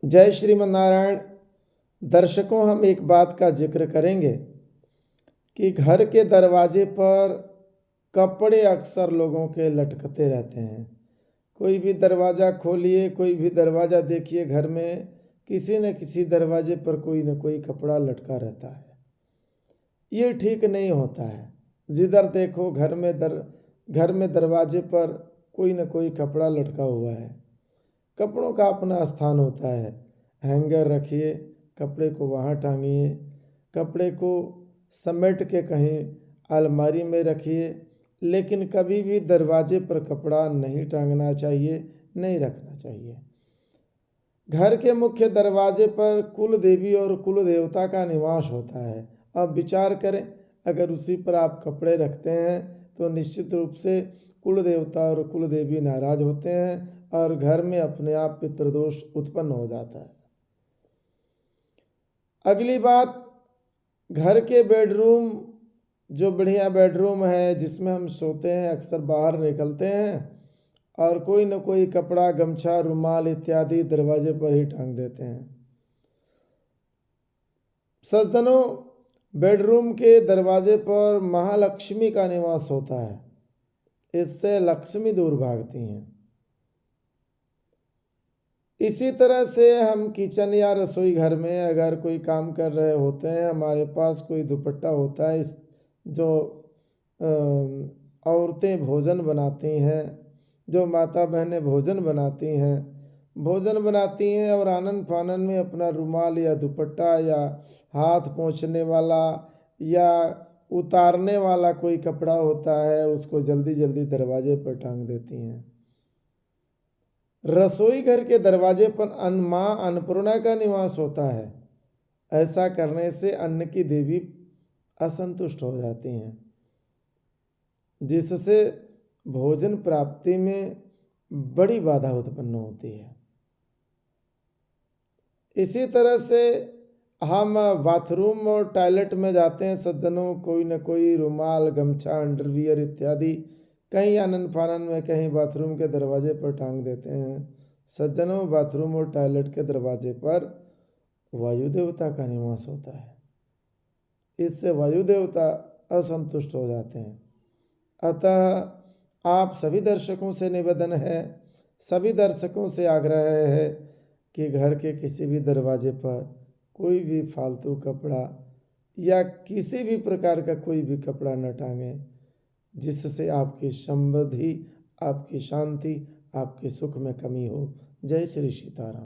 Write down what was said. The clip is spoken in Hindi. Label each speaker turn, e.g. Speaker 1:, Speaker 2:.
Speaker 1: जय श्रीमन्नारायण। दर्शकों, हम एक बात का जिक्र करेंगे कि घर के दरवाजे पर कपड़े अक्सर लोगों के लटकते रहते हैं। कोई भी दरवाज़ा खोलिए, कोई भी दरवाज़ा देखिए, घर में किसी न किसी दरवाजे पर कोई न कोई कपड़ा लटका रहता है। ये ठीक नहीं होता है। जिधर देखो घर में दरवाजे पर कोई न कोई कपड़ा लटका हुआ है। कपड़ों का अपना स्थान होता है। हैंगर रखिए, कपड़े को वहाँ टांगिए, कपड़े को समेट के कहीं अलमारी में रखिए, लेकिन कभी भी दरवाजे पर कपड़ा नहीं टांगना चाहिए, नहीं रखना चाहिए। घर के मुख्य दरवाजे पर कुल देवी और कुल देवता का निवास होता है। अब विचार करें, अगर उसी पर आप कपड़े रखते हैं तो निश्चित रूप से कुल देवता और कुल देवी नाराज होते हैं और घर में अपने आप पितृदोष उत्पन्न हो जाता है। अगली बात, घर के बेडरूम, जो बढ़िया बेडरूम है जिसमें हम सोते हैं, अक्सर बाहर निकलते हैं और कोई न कोई कपड़ा, गमछा, रुमाल इत्यादि दरवाजे पर ही टांग देते हैं। सज्जनों, बेडरूम के दरवाजे पर महालक्ष्मी का निवास होता है। इससे लक्ष्मी दूर भागती हैं। इसी तरह से हम किचन या रसोई घर में अगर कोई काम कर रहे होते हैं, हमारे पास कोई दुपट्टा होता है, जो औरतें भोजन बनाती हैं, जो माता बहनें भोजन बनाती हैं और आनन फानन में अपना रुमाल या दुपट्टा या हाथ पोंछने वाला या उतारने वाला कोई कपड़ा होता है, उसको जल्दी जल्दी दरवाजे पर टांग देती हैं। रसोई घर के दरवाजे पर माँ अन्नपूर्णा का निवास होता है। ऐसा करने से अन्न की देवी असंतुष्ट हो जाती हैं, जिससे भोजन प्राप्ति में बड़ी बाधा उत्पन्न होती है। इसी तरह से हम बाथरूम और टॉयलेट में जाते हैं सज्जनों, कोई न कोई रुमाल, गमछा, अंडरवियर इत्यादि कहीं आनन फानन में कहीं बाथरूम के दरवाजे पर टांग देते हैं। सज्जनों, बाथरूम और टॉयलेट के दरवाजे पर वायु देवता का निवास होता है। इससे वायु देवता असंतुष्ट हो जाते हैं। अतः आप सभी दर्शकों से निवेदन है, सभी दर्शकों से आग्रह है कि घर के किसी भी दरवाजे पर कोई भी फालतू कपड़ा या किसी भी प्रकार का कोई भी कपड़ा न टांगें, जिससे आपकी समृद्धि, आपकी शांति, आपके सुख में कमी हो। जय श्री सीताराम।